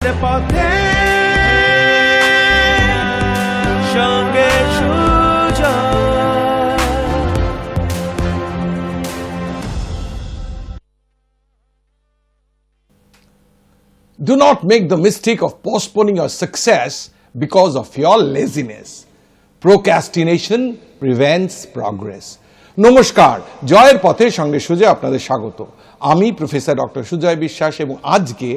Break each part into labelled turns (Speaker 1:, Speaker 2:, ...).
Speaker 1: পথে পথে সঙ্গে Sujoy.
Speaker 2: Do not make the mistake of postponing your success because of your laziness. Procrastination prevents progress. নমস্কার, জয়ের পথে সঙ্গে সুজয় আপনাদের স্বাগত। আমি প্রফেসর ডক্টর সুজয় বিশ্বাস এবং আজকে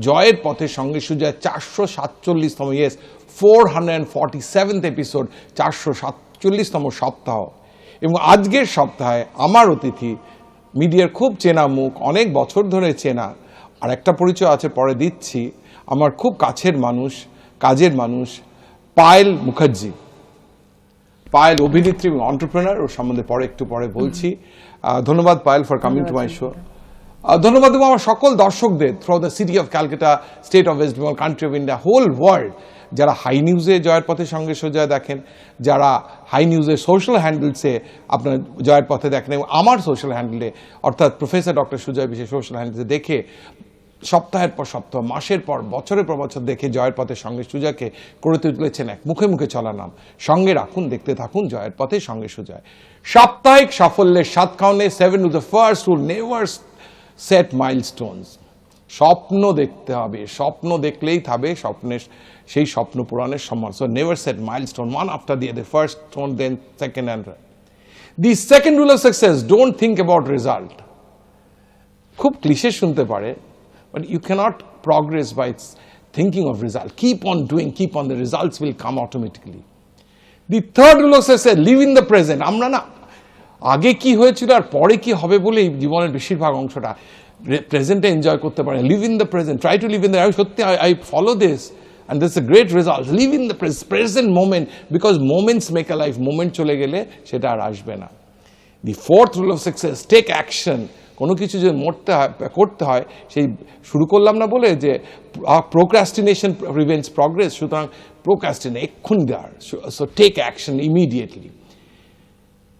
Speaker 2: জয়ের পথে সঙ্গে সুজয় 447তম 447th এপিসোড, 447তম সপ্তাহ। এবং আজকের সপ্তাহে আমার অতিথি মিডিয়ার খুব চেনা মুখ, অনেক বছর ধরে চেনা, আর একটা পরিচয় আছে পরে দিচ্ছি, আমার খুব কাছের মানুষ, কাজের মানুষ, পায়েল মুখার্জি। পায়েল অভিনেত্রী এবং এন্টারপ্রেনার, ওর সম্বন্ধে একটু পরে বলছি। ধন্যবাদ Payel for coming to my show. ধন্যবাদ দেবো আমার সকল দর্শকদের through the city of Calcutta, state of West Bengal, country of India, whole world, যারা হাই নিউজে জয়ের পথে সঙ্গে সোজা দেখেন, যারা হাই নিউজের সোশ্যাল হ্যান্ডেলসে আপনার জয়ের পথে দেখেন, এবং আমার সোশ্যাল হ্যান্ডেলে অর্থাৎ প্রফেসর ডক্টর সুজয় বিশেষ সোশ্যাল হ্যান্ডেলসে দেখে সপ্তাহের পর সপ্তাহ, মাসের পর বছরের পর বছর দেখে জয়ের পথে সঙ্গে সুজয়কে করে তুলেছেন এক মুখে মুখে চলা নাম। সঙ্গে রাখুন, দেখতে থাকুন জয়ের পথে সঙ্গে সুজয়। সাপ্তাহিক সাফল্যের 7 কারণে 7 to the first rule, never set milestones. স্বপ্ন দেখতে হবে, স্বপ্ন দেখলেই থাকবে স্বপ্নের, সেই স্বপ্ন পূরণের সম্মান। So never set milestone, one after the other, first stone, then second and third. The second rule of success, don't think about result. খুব ক্লিশে শুনতে পারে, but you cannot progress by thinking of result. Keep on doing, keep on, the results will come automatically. The third rule of success, live in the present. আমরা না আগে কি হয়েছিল আর পরে কি হবে বলেই জীবনের বেশিরভাগ অংশটা প্রেজেন্টে এনজয় করতে পারে। Live in the present, try to live in the, সত্যি I follow this and this is a great result. Live in the present moment, because moments make a life. Moment চলে গেলে সেটা আর আসবে না। The fourth rule of success, take action. কোনো কিছু যে করতে হয়, সেই শুরু করলাম না বলে যে procrastination prevents progress, সুতরাং procrastinate এক্ষুনি দেওয়ার, so take action immediately.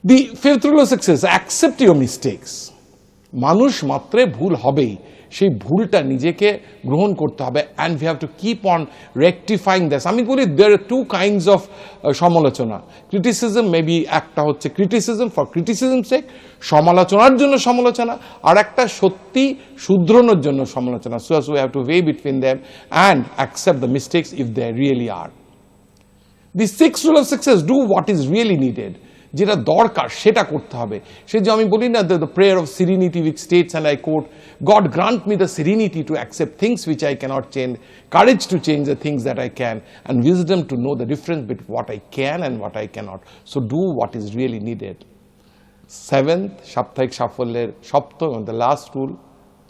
Speaker 2: The fifth rule of success, accept your mistakes. মানুষ মাত্রে ভুল হবেই, সেই ভুলটা নিজেকে গ্রহণ করতে হবে, and we have to keep on rectifying this. আমি বলি there are two kinds of সমালোচনা। criticism maybe একটা হচ্ছে criticism for criticism's sake, সমালোচনার জন্য সমালোচনা, আর একটা সত্যি শুধরানোর জন্য সমালোচনা। So we have to weigh between them and accept the mistakes if they really are. The sixth rule of success, do what is really needed. যেটা দরকার সেটা করতে হবে। সে যে আমি বলি না, the prayer of serenity which states, and I quote, God grant me the serenity to accept things which I cannot change, courage to change the things that I can, and wisdom to know the difference between what I can and what I cannot. So do what is really needed. Seventh, সাপ্তাহিক সাফল্যের সপ্তম এবং the last rule,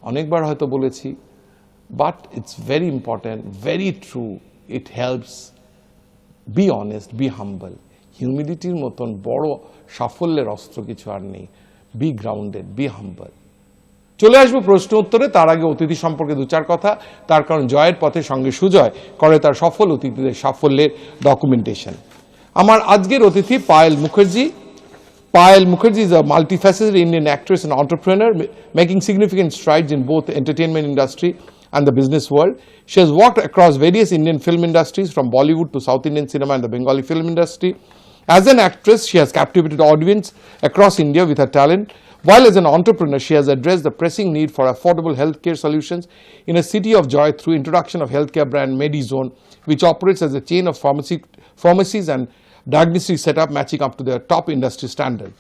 Speaker 2: অনেকবার হয়তো বলেছি, but it's very important, very true, it helps. Be honest, be humble. হিউমিলিটির মতন বড় সাফল্যের অস্ত্র কিছু আর নেই। বি গ্রাউন্ডেড, বি হাম্বল। চলে আসবো প্রশ্ন উত্তরে, তার আগে অতিথি সম্পর্কে 2-4 কথা। তার কারণ জয়ের পথে সঙ্গে সুজয় করে তার সফল অতিথিদের সাফল্যের ডকুমেন্টেশন। আমার আজকের অতিথি Payel Mukherjee. Payal Mukherjee is a multifaceted Indian actress and entrepreneur making significant strides in both the entertainment industry and the business world. She has worked across various Indian film industries, from Bollywood to South Indian cinema and the Bengali film industry. As an actress, she has captivated audience across India with her talent, while as an entrepreneur, she has addressed the pressing need for affordable healthcare solutions in a city of joy through introduction of healthcare brand Medizone, which operates as a chain of pharmacies and diagnostic setup matching up to their top industry standards.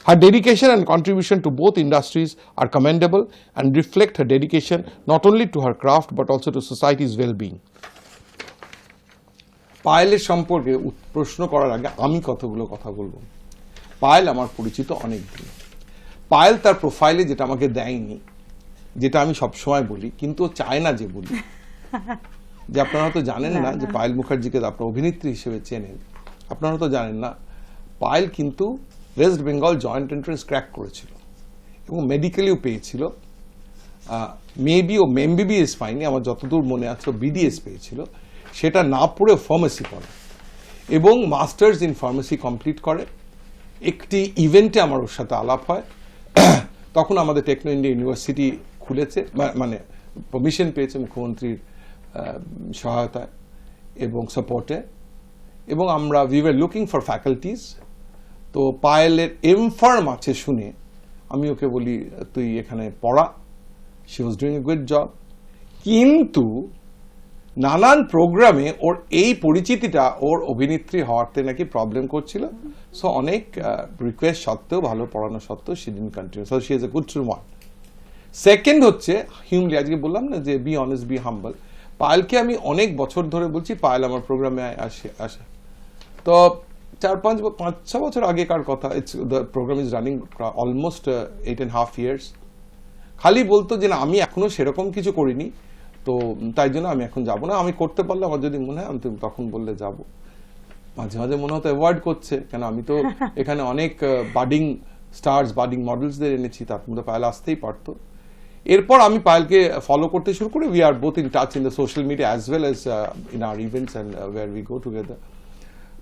Speaker 2: Her dedication and contribution to both industries are commendable and reflect her dedication not only to her craft but also to society's well-being. পায়েলের সম্পর্কে প্রশ্ন করার আগে আমি কতগুলো কথা বলবো। পায়েল আমার পরিচিত অনেক দিন। পায়েল তার প্রোফাইলে যেটা আমাকে দেয়নি, যেটা আমি সবসময় বলি, কিন্তু চায় না যে বলি, যে আপনারা হয়তো জানেন না যে পায়েল মুখার্জিকে আপনার অভিনেত্রী হিসেবে চেনেন, আপনারা তো জানেন না, পায়েল কিন্তু West Bengal joint entrance crack করেছিল এবং মেডিকেলেও পেয়েছিল। মেবি ও এমবিবিএস পায়নি, আমার যতদূর মনে আছে বিডিএস পেয়েছিল। সেটা না পড়ে ফার্মেসি পড়ে এবং মাস্টার্স ইন ফার্মেসি কমপ্লিট করে। একটি ইভেন্টে আমার ওর সাথে আলাপ হয়, তখন আমাদের টেকনো ইন্ডিয়া ইউনিভার্সিটি খুলেছে, মানে পারমিশন পেয়েছে মুখ্যমন্ত্রীর সহায়তায় এবং সাপোর্টে, এবং আমরা we were looking for faculties. তো পায়েলের এমফার্ম আছে শুনে আমি ওকে বলি তুই এখানে পড়া। She was doing a good job, কিন্তু নানান প্রোগ্রামে ওর এই পরিচিতিটা ওর অভিনেত্রী হওয়াতে নাকি প্রবলেম করছিল। সো অনেক রিকোয়েস্ট সত্ত্বেও, ভালো পড়ানো সত্ত্বেও she didn't continue. So she is a good one. Second হচ্ছে হিউমলি, আজকে বললাম না যে বি অনেস্ট, বি হাম্বল। পায়েলকে আমি অনেক বছর ধরে বলছি পায়েল আমার প্রোগ্রামে আসে। তো 4-5-6 বছর আগেকার কথা। The programme is running almost 8.5 years। খালি বলতো যে না আমি এখনো সেরকম কিছু করিনি, তো তাই জন্য আমি এখন যাব না, আমি করতে পারলে আমার যদি মনে হয় আমি তখন বললে যাব। মাঝে মাঝে মনে হতো অ্যাভয়েড করছে, কেন আমি তো এখানে অনেক বাডিং স্টার্স, বাডিং মডেলসদের এনেছি, তার মধ্যে পায়েল আসতেই পারতো। এরপর আমি পায়েলকে ফলো করতে শুরু করি। We are both in touch in the social media as well as in our events and where we go together.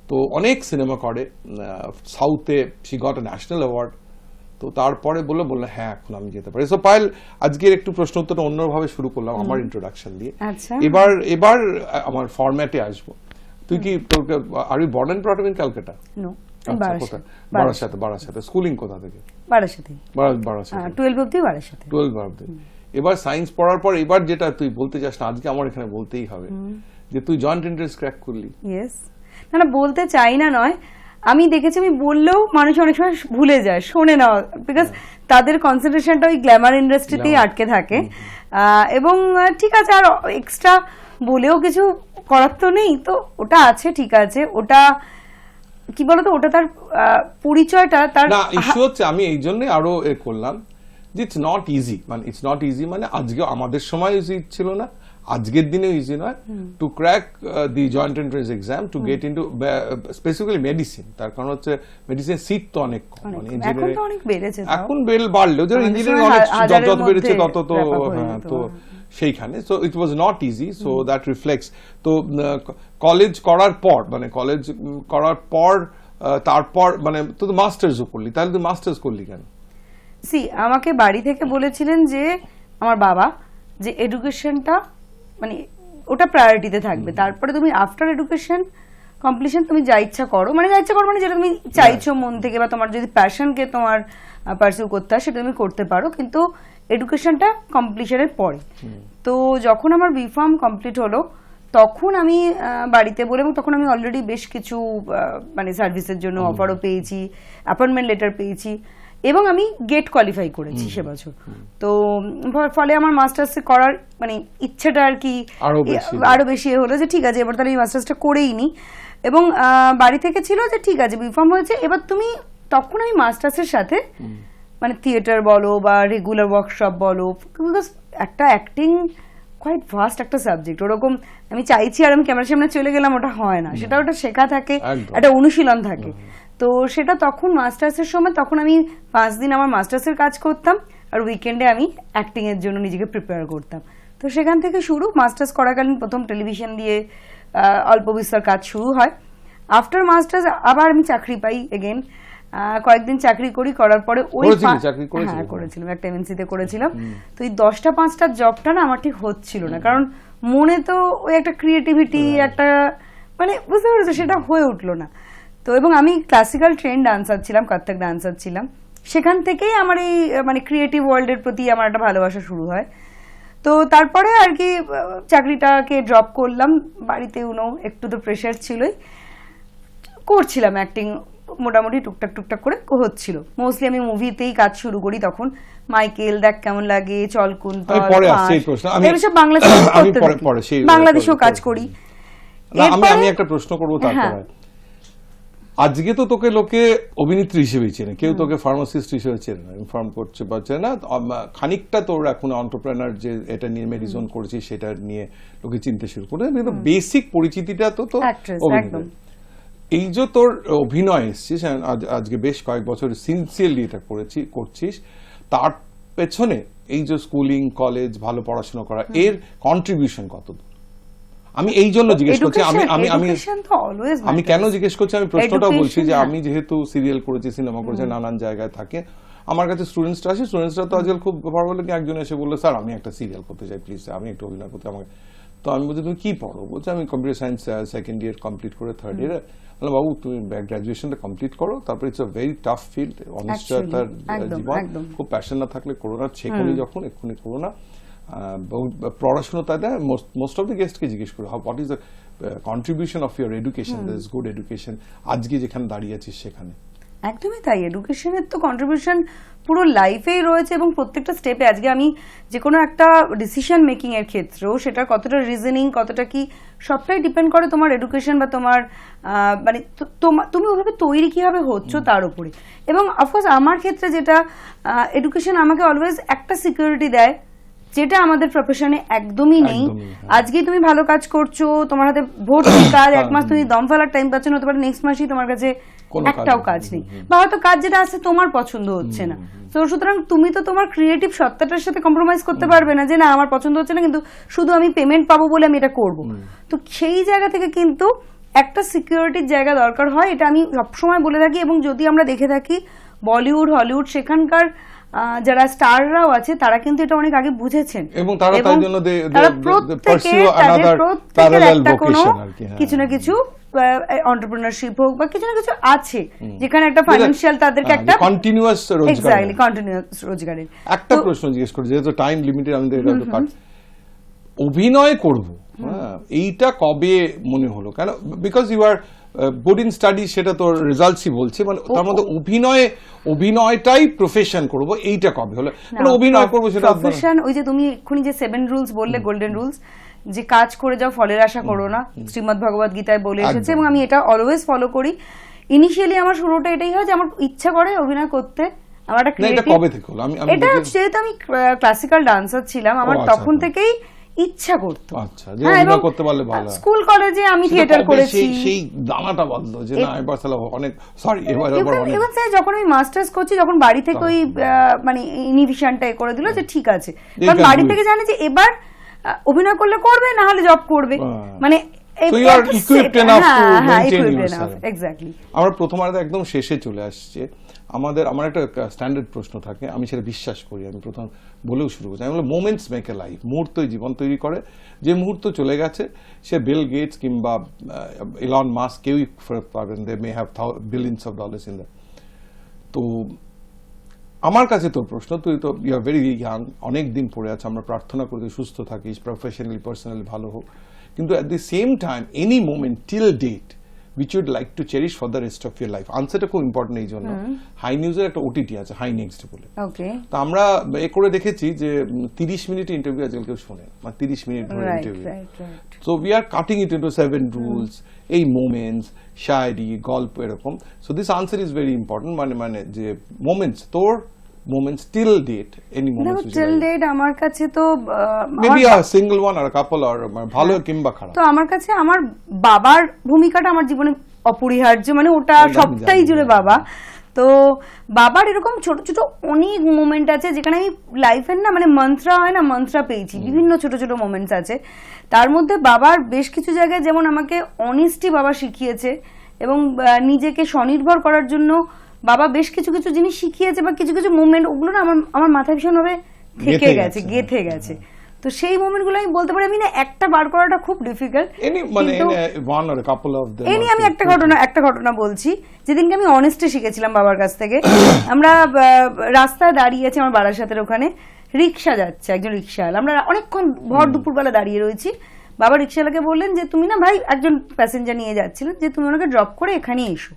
Speaker 2: তো অনেক সিনেমা করে, সাউথে she got a national award. তো তারপরে বললো হ্যাঁ এখন আমি যেতে পারি। সো পায়েল, আজকের একটু প্রশ্ন উত্তরটা অন্যভাবে শুরু করলাম আমার ইন্ট্রোডাকশন দিয়ে। এবার আমার ফরম্যাটে আসবো। তুই কি are you born and brought up in Calcutta?
Speaker 3: No,
Speaker 2: বারাসাতে। স্কুলিং কোথা থেকে?
Speaker 3: বারাসাতে।
Speaker 2: 12 অবধি বারাসাতে। 12 অবধি। এবার সায়েন্স পড়ার পর এবার যেটা তুই বলতে চাস না, আজকে আমার এখানে বলতেই হবে যে তুই জয়েন্ট এন্ট্রান্স ক্র্যাক করলি।
Speaker 3: ইয়েস, না বলতে চাই না নয়, আমি দেখেছি আমি বললেও মানুষ অনেক সময় ভুলে যায়, শোনে না, বিকজ তাদের কনসেন্ট্রেশনটা ওই গ্ল্যামার ইন্ডাস্ট্রিতেই আটকে থাকে। এবং ঠিক আছে, আর এক্সট্রা বলেও কিছু করার তো নেই, তো ওটা আছে, ঠিক আছে। ওটা কি বলতো, ওটা তার পরিচয়টা, তার
Speaker 2: না ইস্যু হচ্ছে। আমি এই জন্যই আরো করলাম যে ইটস নট ইজি, মানে ইটস নট ইজি, মানে আজকে আমাদের সময় ইজি ছিল না, আজকের দিনেও ইজি নয় two crack the joint entrance exam to get into specifically medicine. তার কারণ হচ্ছে মেডিসিন সিট তো অনেক কম, মানে এখন বাড়লেও যেন ইঞ্জিনিয়ারিং অনেক যত বেড়েছে তত তো তো সেইখানে। So it was not easy, so that reflects. তো কলেজ করার পর, মানে কলেজ করার পর তারপর মানে তো মাস্টার্সও করলি, তাহলে তুই মাস্টার্স করলি কেন?
Speaker 3: আমাকে বাড়ি থেকে বলেছিলেন যে আমার বাবা, যে এডুকেশনটা মানে ওটা প্রায়োরিটিতে থাকবে, তারপরে তুমি আফটার এডুকেশন কমপ্লিশন তুমি যা ইচ্ছা করো, মানে যা ইচ্ছা করো মানে যেটা তুমি চাইছো মন থেকে, বা তোমার যদি প্যাশনকে তোমার পারসিউ করতে হয় সেটা তুমি করতে পারো, কিন্তু এডুকেশনটা কমপ্লিশনের পরে। তো যখন আমার বিফার্ম কমপ্লিট হলো তখন আমি বাড়িতে বলে, এবং তখন আমি অলরেডি বেশ কিছু মানে সার্ভিসের জন্য অফারও পেয়েছি, অ্যাপয়েন্টমেন্ট লেটার পেয়েছি, এবং আমি গেট কোয়ালিফাই করেছি সে বছর। তো ফলে আমার মাস্টার্স করার মানে ইচ্ছেটা আর কি আরো বেশি হলো, যে ঠিক আছে এবার তাহলে এই মাস্টার্সটা করেই নি। এবং বাড়ি থেকে ছিল যে ঠিক আছে বিফার্ম হয়েছে, এবার তুমি, তখন আমি মাস্টার্সের সাথে মানে থিয়েটার বলো বা রেগুলার ওয়ার্কশপ বলো, বিকজ একটা অ্যাক্টিং কোয়াইট ভাস্ট একটা সাবজেক্ট, ওরকম আমি চাইছি আর আমি ক্যামেরার সামনে চলে গেলাম ওটা হয় না, সেটা ওটা শেখা থাকে, একটা অনুশীলন থাকে। তো সেটা তখন মাস্টার্সের সময়, তখন আমি 5 দিন আমার মাস্টার্সের কাজ করতাম, আর উইকেন্ডে আমি অ্যাক্টিং এর জন্য নিজেকে প্রিপেয়ার করতাম। তো সেখান থেকে শুরু, মাস্টার্স করাকালীন প্রথম টেলিভিশন দিয়ে অল্প বিস্তর কাজ শুরু হয়। আফটার মাস্টার্স আবার আমি চাকরি পাই এগেন, কয়েকদিন চাকরি করার পরে ওই হ্যাঁ করেছিলাম, একটা এমএনসিতে করেছিলাম। তো এই 10টা 5টা জবটা না আমার ঠিক হচ্ছিল না, কারণ মনে তো ওই একটা ক্রিয়েটিভিটি, একটা মানে বুঝতে পেরেছো, সেটা হয়ে উঠলো না। তো এবং আমি ক্লাসিক্যাল ট্রেন ডান্সার ছিলাম, কত্থক ডান্সার ছিলাম, সেখান থেকেই আমার এই মানে ক্রিয়েটিভ ওয়ার্ল্ডের প্রতি আমার একটা ভালোবাসা শুরু হয়। তো তারপরে আর কি চাকরিটাকে ড্রপ করলাম, বাড়িতে একটু তো প্রেশার ছিলই, করছিলাম অ্যাক্টিং মোটামুটি টুকটাক করে হচ্ছিল। মোস্টলি আমি মুভিতেই কাজ শুরু করি তখন, মাইকেল, দেখ কেমন লাগে, চল কুন্তল, এসব বাংলাদেশেও কাজ করি।
Speaker 2: আমি একটা প্রশ্ন করবো তারপরে। আজকে তো তোকে লোকে অভিনেত্রী হিসেবেই চেনে, কেউ তোকে ফার্মাসিস্ট হিসেবে চেনে না, ইনফর্ম করছে বা চেনে না। খানিকটা তোর এখন এন্টারপ্রেনার যে এটা নিয়ে মেডিসন করেছিস সেটা নিয়ে লোকে চিনতে শুরু করে, কিন্তু বেসিক পরিচিতিটা তো অভিনেত্রী। এই যে তোর অভিনয় এসছিস আজকে বেশ কয়েক বছর সিনসিয়ারলি এটা করছিস, তার পেছনে এই যে স্কুলিং, কলেজ, ভালো পড়াশোনা করা, এর কন্ট্রিবিউশন কত? আমি এই জন্য জিজ্ঞেস করছি, আমি কেন জিজ্ঞেস করছি, আমি প্রশ্নটাও বলছি যে আমি যেহেতু সিরিয়াল করেছি, সিনেমা করেছি, নানান জায়গায় থাকে, আমার কাছে স্টুডেন্টসরা আসে, স্টুডেন্টসরা তো আজকাল খুব ব্যাপার বলে কি একজন এসে বললো স্যার আমি একটা সিরিয়াল করতে চাই, প্লিজ আমি একটু অভিনয় করতে, আমাকে তো আমি বলছি তুমি কি পড়ো? বলছে আমি computer science second year complete করে থার্ড ইয়ারে। বললাম বাবু তুমি গ্রাজুয়েশনটা কমপ্লিট করো, তারপরে it's a very tough field, অনিশ্চয়তার জীবন, খুব প্যাশন না থাকলে করো না, শেখোনি যখন এক্ষুনি করো না। পড়াশোনা তাই দেয় মোস্ট অফ দ্য গেস্টকে জিজ্ঞেস করো what is the contribution of your education, this good education, আজকে যেখানে দাঁড়িয়ে আছিস সেখানে।
Speaker 3: একদমই তাই, এডুকেশনের তো কন্ট্রিবিউশন পুরো লাইফেই রয়েছে এবং প্রত্যেকটা স্টেপে। আজকে আমি যে কোনো একটা ডিসিশন মেকিং এর ক্ষেত্রেও সেটা কতটা রিজনিং, কতটা কি, সবটাই ডিপেন্ড করে তোমার এডুকেশন বা তোমার মানে তুমি ওভাবে তৈরি কিভাবে হচ্ছ তার উপরে। এবং অফকোর্স আমার ক্ষেত্রে যেটা, এডুকেশন আমাকে অলওয়েজ একটা সিকিউরিটি দেয় যেটা আমাদের প্রফেশনে একদমই নেই। আজকে তুমি ভালো কাজ করছো, তোমার হাতে ভর্তি কাজ, এক মাস তুমি দম ফেলার টাইম পাচ্ছ না, হতে পারে নেক্সট মাসেই তোমার কাছে একটাও কাজ নেই, বা হয়তো কাজ যেটা আছে তোমার পছন্দ হচ্ছে না। তো সুতরাং তুমি তো তোমার ক্রিয়েটিভ সত্তাটার সাথে কম্প্রোমাইজ করতে পারবে না যে না আমার পছন্দ হচ্ছে না কিন্তু শুধু আমি পেমেন্ট পাবো বলে আমি এটা করব। তো সেই জায়গা থেকে কিন্তু একটা সিকিউরিটির জায়গা দরকার হয়, এটা আমি সবসময় বলে থাকি। এবং যদি আমরা দেখে থাকি বলিউড, হলিউড, সেখানকার যারা স্টাররাও আছে তারা কিন্তু এটা অনেক আগে বুঝেছেন
Speaker 2: এবং তারা তার জন্য
Speaker 3: তারা প্রত্যেকের একটা কোনো কিছু না কিছু এন্টারপ্রেনারশিপ হোক বা কিছু না কিছু আছে যেখানে একটা ফাইন্যান্সিয়াল তাদেরকে একটা
Speaker 2: কন্টিনিউয়াস রোজগার,
Speaker 3: এক্স্যাক্টলি কন্টিনিউয়াস রোজগারের।
Speaker 2: একটা প্রশ্ন জিজ্ঞেস করি, যেহেতু টাইম লিমিটেড, আমাদের এটা তো কাট, অভিনয় করব এইটা কবে মনে হলো? কেন? Because you are good in study, সেটা তোর রেজাল্টসই বলছে, মানে তার মধ্যে অভিনয়টাই প্রফেশন করব এইটা কবে হলো? মানে অভিনয় করব সেটা
Speaker 3: প্রফেশন, ওই যে তুমি এক্ষুনি যে 7 রুলস বললে, গোল্ডেন রুলস, যে কাজ করে যাও ফলের আশা করো না, শ্রীমদ্ ভগবত গীতায় বলে এসেছে এবং আমি এটা অলওয়েজ ফলো করি। ইনিশিয়ালি আমার শুরুটা এটাই হয় যে আমার ইচ্ছা করে অভিনয় করতে। আমার একটা ক্রিয়েটিভ, এটা যেহেতু আমি ক্লাসিক্যাল ডান্সার ছিলাম, আমার তখন থেকেই ইচ্ছা করতো।
Speaker 2: আচ্ছা, যে অভিনয় করতে পারলে ভালো।
Speaker 3: স্কুল কলেজে আমি থিয়েটার করেছি,
Speaker 2: সেই দানাটা বাঁধলো যে না এবার তাহলে অনেক, সরি এবার
Speaker 3: এবার যখন আমি মাস্টার্স করছি, যখন বাড়ি থেকে ওই মানে ইনহিবিশনটা করে দিল যে ঠিক আছে, কারণ বাড়ি থেকে জানে যে এবার অভিনয় করলে করবে, না হলে জব করবে, মানে
Speaker 2: আমরা প্রথমার্ধে একদম শেষে চলে আসছে। আমার একটা স্ট্যান্ডার্ড প্রশ্ন থাকে, আমি সেটা বিশ্বাস করি, আমি প্রথম বলেও শুরু করছি, আমি বলি মোমেন্টস মেক এ লাইফ, মুহূর্তই জীবন তৈরি করে। যে মুহূর্ত চলে গেছে সে বিল গেটস কিংবা ইলন মাস্ক কেউই ফেরত পাবেন, they may have billions of dollars in that. তো আমার কাছে তোর প্রশ্ন, তুই তো ইউ আর ভেরি ইয়াং, অনেক দিন পড়ে আছে, আমরা প্রার্থনা করি তুই সুস্থ থাকিস, প্রফেশনালি পার্সোনালি ভালো হোক, কিন্তু at the same time any moment till date which you would like to cherish for the rest of your life? আনসারটা খুব ইম্পর্টেন্ট এই জন্য, হাই নিউজের একটা ওটিটি আছে হাই নেক্সট বলে, তো আমরা এ করে দেখেছি যে 30 মিনিট ইন্টারভিউ আজকাল কেউ শোনে, মানে 30 মিনিট ধরে interview. So we are cutting it into 7 rules, এই মোমেন্টস, শায়রি, গল্প, এরকম। So this answer is very important, মানে যে মোমেন্টস, তোর moments till date, any moments
Speaker 3: till date আমার কাছে তো
Speaker 2: maybe a single one or a couple or ভালো কিংবা খারাপ।
Speaker 3: তো আমার কাছে আমার বাবার ভূমিকাটা আমার জীবনে অপরিহার্য, মানে ওটা সবটাই জুড়ে বাবা। তো বাবার এরকম ছোট ছোট অনেক মোমেন্ট আছে যেখানে আমি লাইফের না মানে মন্ত্রা হয় না, মন্ত্রা পেয়েছি, বিভিন্ন ছোট ছোট মোমেন্টস আছে। তার মধ্যে বাবার বেশ কিছু জায়গায় যেমন আমাকে অনেস্টি বাবা শিখিয়েছে এবং নিজেকে স্বনির্ভর করার জন্য বাবা বেশ কিছু কিছু জিনিস শিখিয়েছে বা কিছু কিছু মুভমেন্ট, ওগুলো না আমার মাথায় ভীষণভাবে থেকে গেছে, গেঁথে গেছে। তো সেই মোমেন্টগুলো আমি বলতে পারি, আমি না একটা বার করাটা খুব ডিফিকাল্ট। আমি একটা ঘটনা বলছি, যেদিনকে আমি অনেস্টি শিখেছিলাম বাবার কাছ থেকে। আমরা রাস্তায় দাঁড়িয়ে আছি আমার বারাসাতের ওখানে, রিক্সা যাচ্ছে, একজন রিক্সাওয়ালা, আমরা অনেকক্ষণ ভর দুপুরবেলা দাঁড়িয়ে রয়েছি। বাবা রিক্সাওয়ালাকে বললেন যে তুমি না ভাই, একজন প্যাসেঞ্জার নিয়ে যাচ্ছিলেন, যে তুমি ওনাকে ড্রপ করে এখানে এসো।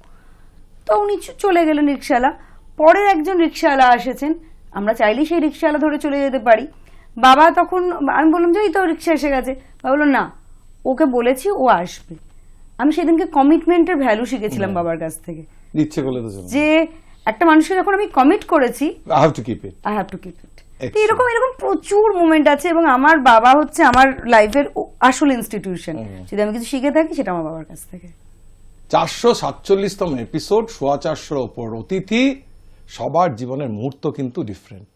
Speaker 3: তো উনি চলে গেলেন রিক্সাওয়ালা। পরের একজন রিক্সাওয়ালা এসেছেন, আমরা চাইলেই সেই রিক্সাওয়ালা ধরে চলে যেতে পারি। বাবা তখন, আমি বললাম যে এই তো রিক্সা এসে গেছে। বাবা বললো না, ওকে বলেছি ও আসবে। আমি সেদিনকে কমিটমেন্টের ভ্যালু শিখেছিলাম বাবার কাছ থেকে, যে একটা মানুষকে যখন আমি কমিট করেছি I have to keep it. এরকম প্রচুর মোমেন্ট আছে এবং আমার বাবা হচ্ছে আমার লাইফের আসল ইনস্টিটিউশন। যদি আমি কিছু শিখে থাকি সেটা আমার বাবার কাছ থেকে।
Speaker 2: 447তম এপিসোড, 450 ওপর অতিথি, সবার জীবনের মুহূর্ত কিন্তু ডিফারেন্ট।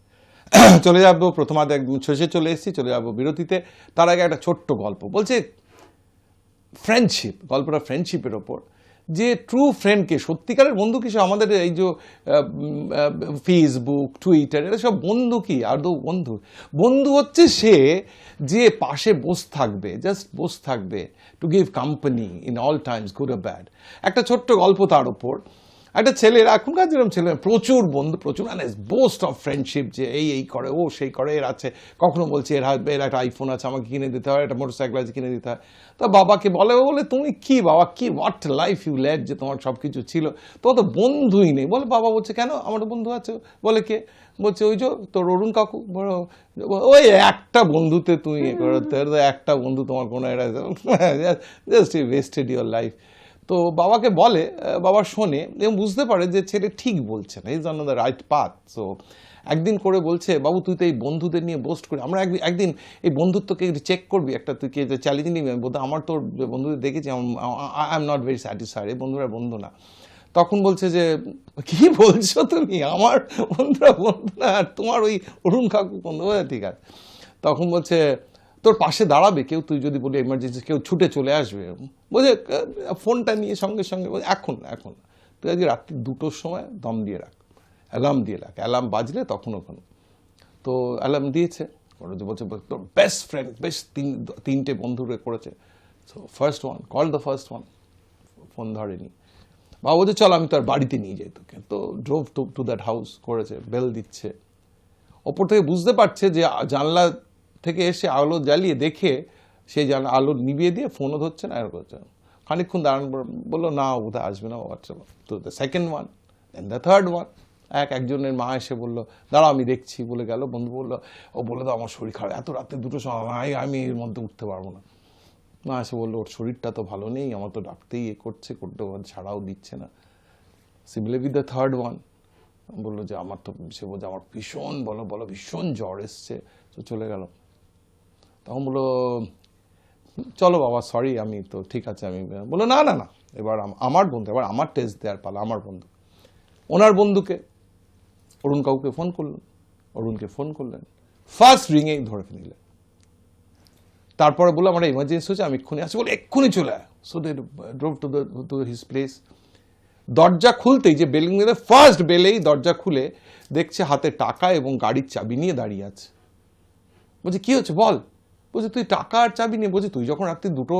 Speaker 2: চলে যাবো প্রথমার্ধে, একদম শেষে চলে এসেছি, চলে যাবো বিরতিতে। তার আগে একটা ছোট্ট গল্প বলছে, ফ্রেন্ডশিপ, গল্পটা ফ্রেন্ডশিপের ওপর, যে ট্রু ফ্রেন্ডকে, সত্যিকারের বন্ধু কি আমাদের এই যে ফেসবুক টুইটার এটা সব বন্ধু কি আদৌ বন্ধু? বন্ধু হচ্ছে সে যে পাশে বসে থাকবে, জাস্ট বসে থাকবে, to give company in all times good আর ব্যাড। একটা ছোট্ট গল্প তার ওপর, একটা ছেলের এখনকার যেরকম ছেলে প্রচুর বন্ধু, প্রচুর মানে বোস্ট অফ ফ্রেন্ডশিপ, যে এই করে, ও সেই করে, এর আছে, কখনো বলছে এর একটা আইফোন আছে আমাকে কিনে দিতে হয়, একটা মোটরসাইকেল আছে কিনে দিতে হয়। তা বাবাকে বলে তুমি কি বাবা, কি হোয়াট লাইফ ইউ লেড, যে তোমার সব কিছু ছিল, তোমার তো বন্ধুই নেই। বলে বাবা বলছে কেন, আমার তো বন্ধু আছে। বলে কে? বলছে ওই যে তোর অরুণ কাকু। ওই একটা বন্ধুতে তুই একটা বন্ধু তোমার কোনো জাস্ট ওয়েস্টেড ইউর লাইফ। তো বাবাকে বলে, বাবা শোনে এবং বুঝতে পারে যে ছেলে ঠিক বলছে না, is on the right path. So একদিন করে বলছে, বাবু তুই তো এই বন্ধুদের নিয়ে বোস্ট করি, আমরা একদিন এই বন্ধুত্বকে চেক করবি, একটা তুই কে চ্যালেঞ্জ নিবি। বলতে আমার তোর বন্ধুদের দেখেছি, I am not very satisfied, এই বন্ধুরা বন্ধু না। তখন বলছে যে কি বলছো তুমি, আমার বন্ধুরা বন্ধু না আর তোমার ওই অরুণ কাকু বন্ধু? ঠিক আছে। তখন বলছে তোর পাশে দাঁড়াবে কেউ, তুই যদি বলি এমার্জেন্সি কেউ ছুটে চলে আসবে। বলছে ফোনটা নিয়ে সঙ্গে সঙ্গে এখন তুই আজকে রাত্রি 2টোর সময় দম দিয়ে রাখ, অ্যালার্ম দিয়ে রাখ, অ্যালার্ম বাজলে তখন ওখানে। তো অ্যালার্ম দিয়েছে, বলছে তোর বেস্ট ফ্রেন্ড, বেস্ট 3টে বন্ধুরে করেছে। So first one call the first one, phone ধরেনি। বাবা বলছে চল আমি তোর বাড়িতে নিয়ে যাই তোকে। তো ড্রোভ টু দ্যাট হাউস, করেছে, বেল দিচ্ছে। ওপর থেকে বুঝতে পারছে যে জানলা থেকে এসে আলো জ্বালিয়ে দেখে সেই আলো নিভিয়ে দিয়ে ফোনও ধরছে না, এরকম হচ্ছে। খানিকক্ষণ দাঁড়ানো বললো না বোধহয় আসবে না হোয়াটসঅ্যাপ। তো the second one then the third one. একজনের মা এসে বললো দাঁড়াও আমি দেখছি, বলে গেল। বন্ধু বললো, ও বলে দাও আমার শরীর খারাপ, এত রাতে 2টোর সময় আমি এর মধ্যে উঠতে পারবো না। মা এসে বললো ওর শরীরটা তো ভালো নেই, আমার তো ডাকতেই করতে ছাড়াও দিচ্ছে না। Similar with the third one, বললো যে আমার তো, সে বলছে আমার ভীষণ বলো ভীষণ জ্বর এসছে। তো চলে গেল। তখন বললো চলো বাবা সরি, আমি তো ঠিক আছে। আমি বললো না না না, এবার আমার বন্ধু, এবার আমার টেস্ট দেওয়ার পালা, আমার বন্ধু। ওনার বন্ধুকে অরুণ কাকুকে ফোন করলেন, অরুণকে ফোন করলেন, ফার্স্ট রিংয়েই ধরে নিলেন। তারপরে বললো আমার ইমার্জেন্সি হচ্ছে, আমি এক্ষুনি আসছি। বলে এক্ষুনি চলে আয়। So they drove to his place. দরজা খুলতেই, যে বেলিং দিলে ফার্স্ট বেলেই দরজা খুলে দেখছে হাতে টাকা এবং গাড়ির চাবি নিয়ে দাঁড়িয়ে আছে। বলছে কি হচ্ছে বল। বলছে তুই টাকা আর চাবি নিয়ে। বলছে তুই যখন রাত্রি 2টো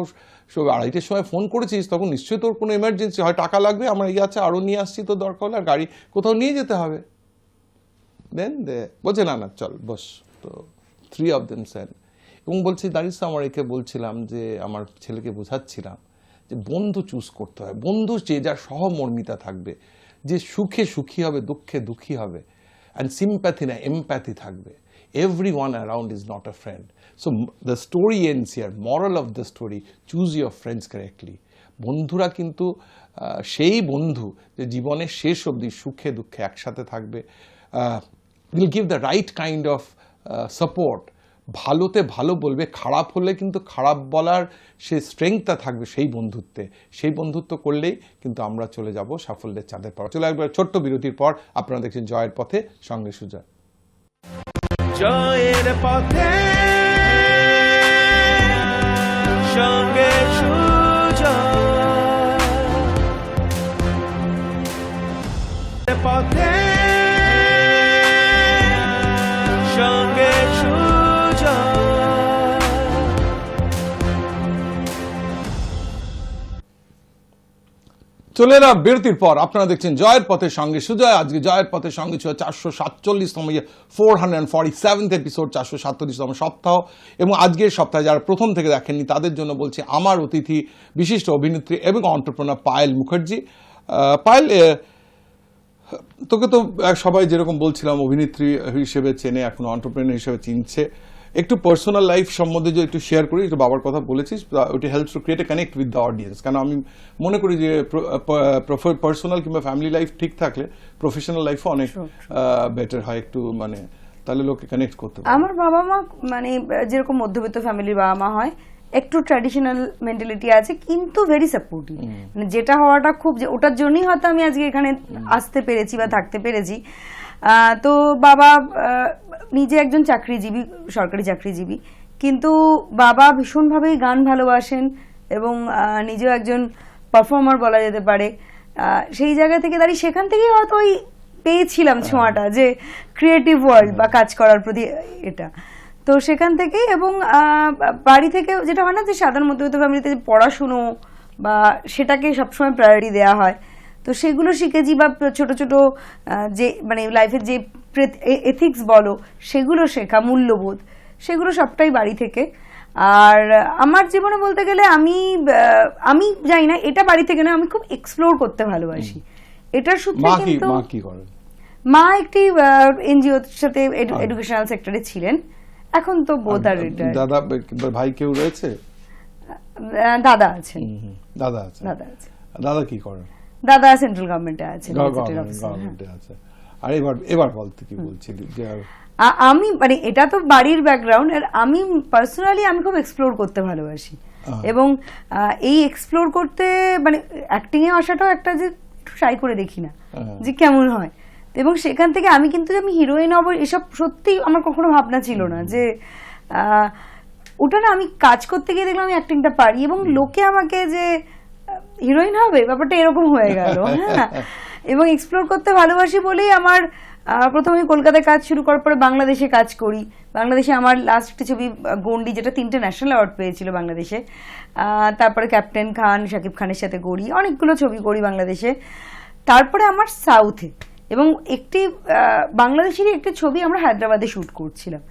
Speaker 2: 2:30টার সময় ফোন করেছিস তখন নিশ্চয়ই তোর কোনো এমার্জেন্সি হয়, টাকা লাগবে, আমরা এই আছে আরও নিয়ে আসছি, তো দরকার হলে আর গাড়ি কোথাও নিয়ে যেতে হবে। দেন বলছে না না চল বস। তো 3 of them said, এবং বলছে দাঁড়িয়ে আমার একে বলছিলাম যে আমার ছেলেকে বোঝাচ্ছিলাম যে বন্ধু চুজ করতে হয়, বন্ধু যে যার সহমর্মিতা থাকবে, যে সুখে সুখী হবে, দুঃখে দুঃখী হবে, অ্যান্ড সিম্প্যাথি না এমপ্যাথি থাকবে। Everyone around is not a friend. So the story ends here. Moral of the story, choose your friends correctly. বন্ধুরা কিন্তু সেই বন্ধু যে জীবনের শেষ অবধি সুখে দুঃখে একসাথে থাকবে, will give the right kind of support. ভালোতে ভালো বলবে, খারাপ হলে কিন্তু খারাপ বলার সে স্ট্রেংথটা থাকবে সেই বন্ধুত্বে। সেই বন্ধুত্ব করলেই কিন্তু আমরা চলে যাব সাফল্যের চাঁদের পাড়া। চলে একবার ছোট্ট বিরতির পর আপনারা দেখছেন জয়ের পথে, সঙ্গে সুজয়।
Speaker 1: জয়ের পথে সঙ্গে সুজয়, পথে সঙ্গে সুজয়।
Speaker 2: চলে এলাম বিরতির পর, আপনারা দেখছেন জয়ের পথে সঙ্গে সুজয়। আজকে জয়ের পথে সঙ্গে ছিল 447তম 447th এপিসোড, 447তম সপ্তাহ। এবং আজকের সপ্তাহে যারা প্রথম থেকে দেখেননি তাদের জন্য বলছি, আমার অতিথি বিশিষ্ট অভিনেত্রী এবং এন্টারপ্রেনার পায়েল মুখার্জি। পায়েল, তোকে তো সবাই যেরকম বলছিলাম অভিনেত্রী হিসেবে চেনে, এখন এন্টারপ্রেনার হিসেবে চিনছে। একটু পার্সোনাল লাইফ সম্বন্ধে যদি একটু শেয়ার করি, একটু বাবার কথা বলেছিস, ওটা helps to create a connect with the audience. কারণ আমি মনে করি যে পার্সোনাল কিংবা ফ্যামিলি লাইফ ঠিক থাকলে প্রফেশনাল লাইফও অনেক বেটার হয়, একটু মানে তাহলে লোকে কানেক্ট করতে পারে।
Speaker 3: আমার বাবা মা মানে যেরকম মধ্যবিত্ত ফ্যামিলির বাবা মা হয়, একটু ট্র্যাডিশনাল মেন্টালিটি আছে, কিন্তু ভেরি সাপোর্টিভ। মানে যেটা হওয়াটা খুব, ওটার জন্যই হয়তো আমি আজকে এখানে আসতে পেরেছি বা থাকতে পেরেছি। তো বাবা নিজে একজন চাকরিজীবী, সরকারি চাকরিজীবী, কিন্তু বাবা ভীষণভাবেই গান ভালোবাসেন এবং নিজেও একজন পারফর্মার বলা যেতে পারে। সেই জায়গা থেকে দাঁড়িয়ে সেখান থেকেই হয়তো ওই পেয়েছিলাম ছোঁয়াটা যে ক্রিয়েটিভ ওয়ার্ল্ড বা কাজ করার প্রতি এটা। তো সেখান থেকেই, এবং বাড়ি থেকে যেটা হয় না যে সাধারণ মধ্যবিত্ত ফ্যামিলিতে যে পড়াশুনো বা সেটাকে সবসময় প্রায়োরিটি দেওয়া হয়, তো সেগুলো শিখেছি। বা ছোট ছোট যে মানে লাইফের যে এথিক্স বলো সেগুলো শেখা, মূল্যবোধ, সেগুলো সবটাই বাড়ি থেকে। আর আমার জীবনে বলতে গেলে আমি জানি না এটা বাড়ি থেকে না, আমি খুব এক্সপ্লোর করতে ভালোবাসি। এটার সূত্রে কিন্তু
Speaker 2: মা কি করেন?
Speaker 3: মা একটি এনজিওর সাথে এডুকেশনাল সেক্টরে ছিলেন, এখন তো বোধ আর রিটায়ার্ড।
Speaker 2: দাদা ভাই কেউ রয়েছে?
Speaker 3: দাদা আছেন।
Speaker 2: দাদা আছে। দাদা কি করেন?
Speaker 3: দাদা সেন্ট্রাল গভর্নমেন্টে আছেন,
Speaker 2: গভর্নমেন্টে আছে। আর এবার বলতে কি বলছিলি যে
Speaker 3: আমি মানে এটা তো বাড়ির ব্যাকগ্রাউন্ড, আর আমি পার্সোনালি আমি খুব এক্সপ্লোর করতে ভালোবাসি। এবং এই এক্সপ্লোর করতে মানে অ্যাক্টিং এ আসাটাও একটা যে একটু ট্রাই করে দেখি না যে কেমন হয়। এবং সেখান থেকে আমি কিন্তু আমি হিরোইন হব এসব সত্যি আমার কখনো ভাবনা ছিল না। যে ওটা না, আমি কাজ করতে গিয়ে দেখলাম আমি অ্যাক্টিংটা পারি, এবং লোকে আমাকে যে হিরোইন হবে ব্যাপারটা এরকম হয়ে গেল। হ্যাঁ, এবং এক্সপ্লোর করতে ভালোবাসি বলেই আমার প্রথমে কলকাতায় কাজ শুরু করার পরে বাংলাদেশে কাজ করি। বাংলাদেশে আমার লাস্ট একটি ছবি গন্ডি, যেটা 3টে ন্যাশনাল অ্যাওয়ার্ড পেয়েছিল বাংলাদেশে। তারপরে ক্যাপ্টেন খান, শাকিব খানের সাথে করি, অনেকগুলো ছবি করি বাংলাদেশে। তারপরে আমার সাউথে, এবং একটি বাংলাদেশেরই একটি ছবি আমরা হায়দ্রাবাদে শুট করছিলাম।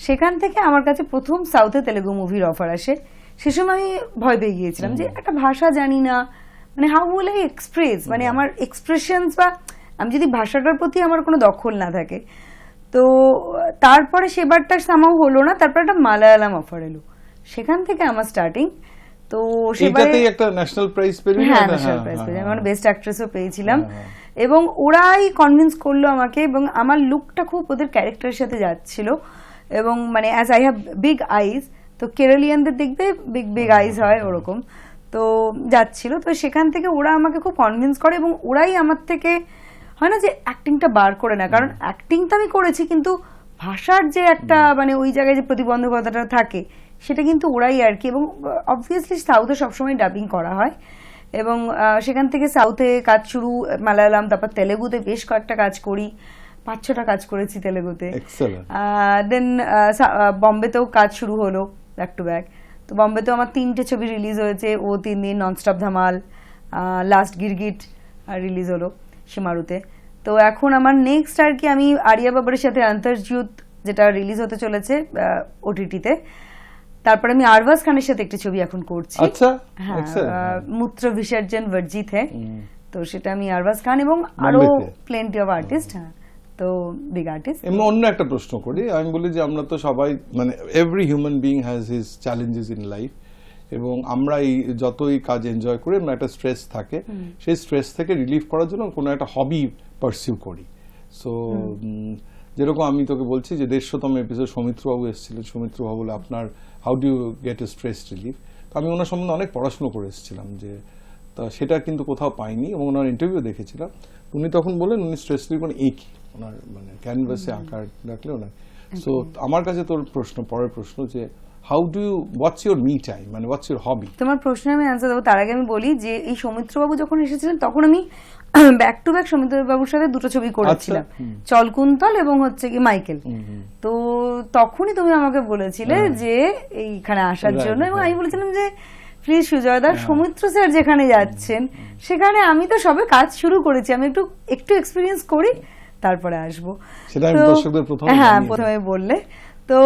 Speaker 3: সেখান থেকে আমার কাছে প্রথম সাউথে তেলেগু মুভির অফার আসে। সে সময় আমি ভয় পেয়ে গিয়েছিলাম যে একটা ভাষা জানি না, মানে হাউ উইল আই এক্সপ্রেস, মানে আমার এক্সপ্রেশনস বা আমি যদি ভাষাটার প্রতি আমার কোনো দখল না থাকে। তো তারপরে সেবারটা সামাও হলো না, তারপর একটা মালায়ালাম অফার এলো, সেখান থেকে আমার স্টার্টিং। তো
Speaker 2: সেটাতেই একটা ন্যাশনাল প্রাইজ পেলেন?
Speaker 3: হ্যাঁ, ন্যাশনাল প্রাইজ পেয়েছি, আমি বেস্ট অ্যাক্ট্রেসও পেয়েছিলাম। এবং ওরাই কনভিন্স করলো আমাকে, এবং আমার লুকটা খুব ওদের ক্যারেক্টারের সাথে যাচ্ছিল। এবং মানে অ্যাজ আই হ্যাভ বিগ আইজ, তো কেরালিয়ানদের দেখবে বিগ বিগ আইজ হয়, ওরকম তো যাচ্ছিল। তো সেখান থেকে ওরা আমাকে খুব কনভিন্স করে, এবং ওরাই আমার থেকে হয় না যে অ্যাক্টিংটা বার করে না, কারণ অ্যাক্টিং তো আমি করেছি, কিন্তু ভাষার যে একটা মানে ওই জায়গায় যে প্রতিবন্ধকতাটা থাকে সেটা কিন্তু ওরাই আর কি। এবং অবভিয়াসলি সাউথে সবসময় ডাবিং করা হয়, এবং সেখান থেকে সাউথে কাজ শুরু, মালায়ালাম, তারপর তেলেগুতে বেশ কয়েকটা কাজ করি, 5-6টা কাজ করেছি তেলেগুতে। দেন বম্বেতেও কাজ শুরু হলো ব্যাক টু ব্যাক। তো বম্বেতেও আমার 3টে ছবি রিলিজ হয়েছে, ও 3 দিন, ননস্টপ ধামাল, লাস্ট গিরগিট রিলিজ হলো শিমারুতে। তো এখন আমার নেক্সট আর কি, আমি আরিয়া বাবরের সাথে অন্তর্যুত, যেটা রিলিজ হতে চলেছে ওটিটিতে। তারপরে আমি আরবাজ খানের সাথে একটি ছবি এখন করছি।
Speaker 2: আচ্ছা,
Speaker 3: হ্যাঁ, মূত্র বিসর্জন বর্জিত হে, তো সেটা আমি আরবাজ খান এবং আরো প্লেন্টি অফ আর্টিস্ট। হ্যাঁ, তো বিগ আর্টিস্ট।
Speaker 2: এমন অন্য একটা প্রশ্ন করি, আমি বলি যে আমরা তো সবাই মানে every human being has his challenges in life, এবং আমরা এই যতই কাজ এনজয় করি আমরা একটা স্ট্রেস থাকে, সেই স্ট্রেস থেকে রিলিফ করার জন্য কোনো একটা হবি পারসিউ করি। সো যেরকম আমি তোকে বলছি যে 150তম এপিসোড সৌমিত্রবাবু এসেছিলেন, সৌমিত্রবাবু বলে আপনার how do you get a stress relief. তো আমি ওনার সম্বন্ধে অনেক পড়াশুনো করে এসেছিলাম, যে তা সেটা কিন্তু কোথাও পাইনি, এবং ওনার ইন্টারভিউ দেখেছিলাম। উনি তখন বলেন উনি স্ট্রেস রিলিফ মানে একই, ওনার মানে ক্যানভাসে আঁকা রাখলে ওনার। সো আমার কাছে তোর প্রশ্ন, পরের প্রশ্ন যে how do you, what's your me time, মানে হোয়াটস ইউর হবি?
Speaker 3: তোমার প্রশ্নে আমি অ্যান্সার দেবো, তার আগে আমি বলি যে এই সৌমিত্রবাবু যখন এসেছিলেন তখন আমি ব্যাক টু ব্যাক সৌমিত্রবাবুর সাথে 2টো ছবি করেছিলাম, চলকুন্তল এবং হচ্ছে কি মাইকেল। তো তখনই তুমি আমাকে বলেছিলে যে এইখানে আসার জন্য, এবং আমি বলেছিলাম যে প্লিজ সুজয়দা, সৌমিত্র স্যার যেখানে যাচ্ছেন সেখানে আমি তো সবে কাজ শুরু করেছি, আমি একটু এক্সপিরিয়েন্স করি তারপরে আসবো। হ্যাঁ, প্রথমে বললে তো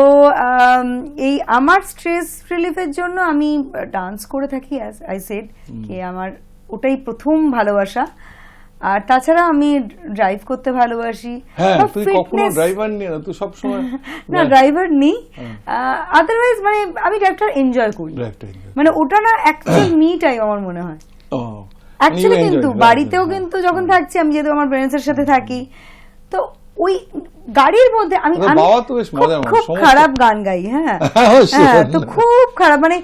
Speaker 3: এই আমার স্ট্রেস রিলিফের জন্য আমি ডান্স করে থাকি, অ্যাজ আই সেড, কি আমার ওটাই প্রথম ভালোবাসা। আর তাছাড়া আমি ড্রাইভ করতে ভালোবাসি।
Speaker 2: হ্যাঁ, তুই কখনো ড্রাইভার নি না? তুই সব সময়
Speaker 3: না, ড্রাইভার নি, আদারওয়াইজ মানে আমি ড্রাইভটা এনজয় করি, মানে ওটা না অ্যাকচুয়াল মি টাইম আমার মনে হয় অ্যাকচুয়ালি। কিন্তু বাড়িতেও কিন্তু যখন থাকছি, আমি যেহেতু আমার প্যারেন্টসের সাথে থাকি, তো ওই গাড়ির মধ্যে আমি খুব খারাপ গান গাই। হ্যাঁ, তো খুব খারাপ, মানে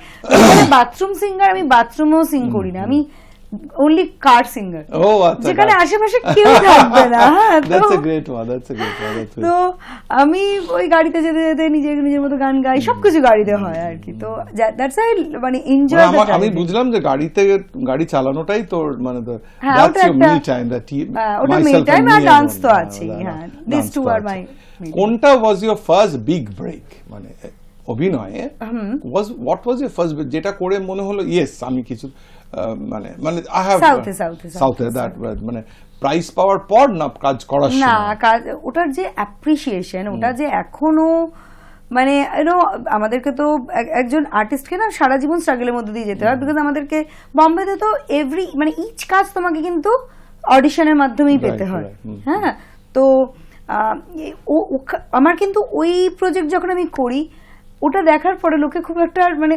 Speaker 3: বাথরুম সিঙ্গার, আমি বাথরুমেও সিং করি না, আমি অনলি কার সিঙ্গার,
Speaker 2: ও আচ্ছা,
Speaker 3: যেখানে আশেপাশে কেউ থাকবে না। হ্যাঁ,
Speaker 2: দ্যাটস
Speaker 3: তো
Speaker 2: a great one, that's a great one.
Speaker 3: তো আমি ওই গাড়িতে যেতে যেতে নিজের মতো গান গাই, সবকিছু গাড়িতে হয় আর কি। তো দ্যাটস আই মানে এনজয় দ্য
Speaker 2: আমি বুঝলাম যে গাড়ি চালানোটাই তোর মানে
Speaker 3: হ্যাঁ,
Speaker 2: দ্যাটস
Speaker 3: ওটা
Speaker 2: ইওর
Speaker 3: একটা-
Speaker 2: মি টাইম, দ্যাট
Speaker 3: ওটা me time আর dance তো আছেই, হ্যাঁ, these two are my me time.
Speaker 2: কোনটা was your first big break মানে অভিনয়ে? হোয়াট ওয়াজ ইওর ফার্স্ট যেটা করে মনে হলো ইয়েস আমি কিছু মানে মানে আই হ্যাভ সাউথে দ্যাট মানে প্রাইজ পাওয়ার পর না কাজ করার
Speaker 3: না
Speaker 2: সময়?
Speaker 3: কাজ, ওটার যে অ্যাপ্রিসিয়েশন, ওটা যে এখনো মানে ইউনো আমাদেরকে তো একজন আর্টিস্টকে না সারা জীবন স্ট্রাগলের মধ্যে দিয়ে যেতে হয়, বিকজ আমাদেরকে বম্বেতে তো এভরি মানে ইচ কাজ তোমাকে কিন্তু অডিশনের মাধ্যমেই পেতে হয়। হ্যাঁ, তো আমার কিন্তু ওই প্রজেক্ট যখন আমি করি, ওটা দেখার পরে লোকে খুব একটা মানে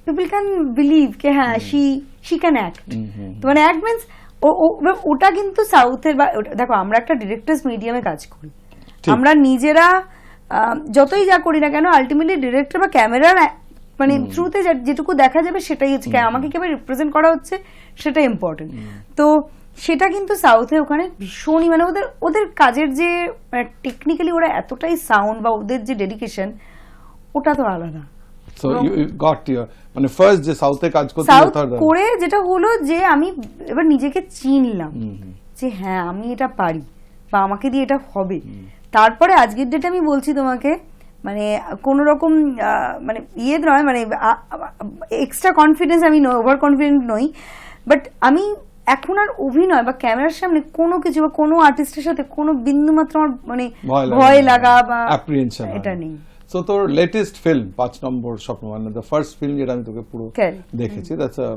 Speaker 3: পিপল ক্যান বিলিভ কে হ্যাঁ শি ক্যান অ্যাক্ট। তো মানে অ্যাক্ট মিনস ওটা কিন্তু সাউথের বা দেখো আমরা একটা ডিরেক্টরস মিডিয়ামে কাজ করি, আমরা নিজেরা যতই যা করি না কেন আলটিমেটলি ডিরেক্টর বা ক্যামেরার মানে থ্রুতে যেটুকু দেখা যাবে সেটাই হচ্ছে, আমাকে কিভাবে রিপ্রেজেন্ট করা হচ্ছে সেটাই ইম্পর্টেন্ট। তো সেটা কিন্তু সাউথে ওখানে ভীষণই মানে ওদের কাজের যে টেকনিক্যালি ওরা এতটাই সাউন্ড বা ওদের যে ডেডিকেশন, ওটা তো আলাদা।
Speaker 2: সো ইউ গট ইওর মানে ফার্স্ট যে সাউথে কাজ করতে
Speaker 3: সাউথ করে যেটা হলো যে আমি এবার নিজেকে চিনলাম যে হ্যাঁ আমি এটা পারি বা আমাকে দিয়ে এটা হবে। তারপরে আজকের ডেটে আমি বলছি তোমাকে মানে কোন রকম মানে ইয়ে নয়, মানে এক্সট্রা কনফিডেন্স আমি নই, ওভার কনফিডেন্ট নই, বাট আমি এখন আর অভিনয় বা ক্যামেরার সামনে কোনো কিছু বা কোনো আর্টিস্টের সাথে কোনো বিন্দু মাত্র আমার মানে ভয় লাগা বা এটা নেই।
Speaker 2: সো তোর লেটেস্ট ফিল্ম 5 নম্বর স্বপ্ন মানে দ্য ফার্স্ট ফিল্ম যেটা আমি তোকে পুরো দেখেছি, দ্যাটস আ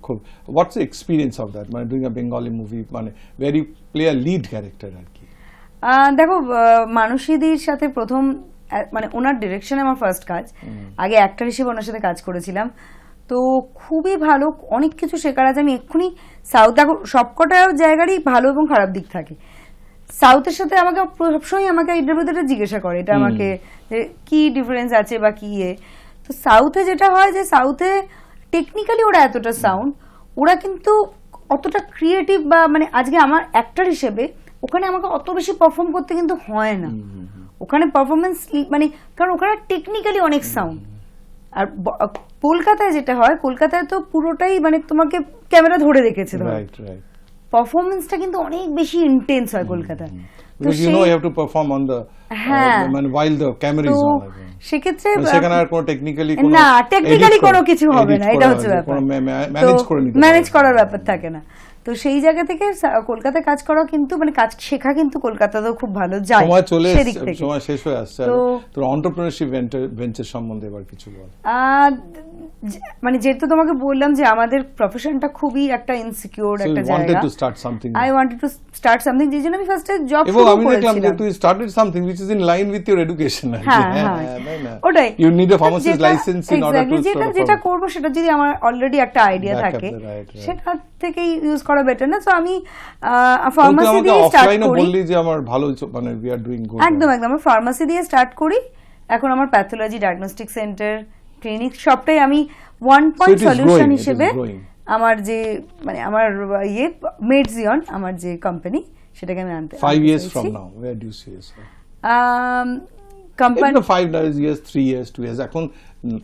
Speaker 2: খুব what's the experience of that মানে ডুইং আ বেঙ্গলি মুভি মানে very play a lead character আর কি?
Speaker 3: দেখো মানসীদির সাথে প্রথম মানে ওনার ডিরেকশনে আমার ফার্স্ট কাজ, আগে অ্যাক্টর হিসেবে ওনার সাথে কাজ করেছিলাম, তো খুবই ভালো, অনেক কিছু শেখার আছে। আমি এক্ষুনি সাউথ দেখো সবকটা জায়গারই ভালো এবং খারাপ দিক থাকে, সাউথের সাথে আমাকে সবসময় আমাকে ইন্টারভিউতে জিজ্ঞাসা করে এটা আমাকে যে কি ডিফারেন্স আছে বা কি তো সাউথে যেটা হয় যে সাউথে টেকনিক্যালি ওরা এতটা সাউন্ড, ওরা কিন্তু অতটা ক্রিয়েটিভ বা মানে আজকে আমার অ্যাক্টর হিসেবে ওখানে আমাকে অত বেশি পারফর্ম করতে কিন্তু হয় না, ওখানে পারফরমেন্স মানে কারণ ওখানে টেকনিক্যালি অনেক সাউন্ড। আর কলকাতায় যেটা হয়, কলকাতায় তো পুরোটাই মানে তোমাকে ক্যামেরা ধরে রেখেছে, পারফরমেন্সটা কিন্তু অনেক বেশি ইন্টেন্স হয় কলকাতায়।
Speaker 2: Because you know you have to perform on the while the camera is on.
Speaker 3: সেক্ষেত্রে
Speaker 2: সেখানে আর কোনো টেকনিক্যালি
Speaker 3: কোনো কিছু হবে না, এটা হচ্ছে ব্যাপার, ম্যানেজ করার ব্যাপার থাকে না। তো সেই জায়গা থেকে কলকাতায় কাজ করা কিন্তু মানে কাজ শেখা কিন্তু কলকাতাতেও খুব ভালো যায়,
Speaker 2: সময় চলে সময় শেষ হয়ে আসছে। তোর এন্টারপ্রেনারশিপ ভেঞ্চার সম্বন্ধে এবার কিছু বল।
Speaker 3: মানে যেহেতু তোমাকে বললাম যে আমাদের প্রফেশনটা খুবই একটা ইনসিকিউর একটা জায়গা, I wanted to start something, যে জন্য আমি ফার্স্টে জব শুরু করেছিলাম।
Speaker 2: আমি দেখলাম যে তুই started something which is in line with your education।
Speaker 3: ওটাই,
Speaker 2: you need a pharmacist license in order to
Speaker 3: যেটা করব সেটা যদি আমার অলরেডি একটা আইডিয়া থাকে সেটা থেকেই ইউজ করা বেটার না। তো আমি ফার্মাসি দিয়ে স্টার্ট করি,
Speaker 2: বললি যে আমার ভালো মানে we are doing good।
Speaker 3: একদম আমি ফার্মাসি দিয়ে স্টার্ট করি, এখন আমার প্যাথোলজি ডায়াগনস্টিক সেন্টার ক্লিনিক সবটাই আমি ওয়ান পয়েন্ট সলিউশন হিসেবে আমার যে মানে আমার মেডজিয়ন আমার যে কোম্পানি সেটাকে আমি আনতে
Speaker 2: 5 years from now where do you see yourself?
Speaker 3: Company
Speaker 2: 5 years 3 years 2 years এখন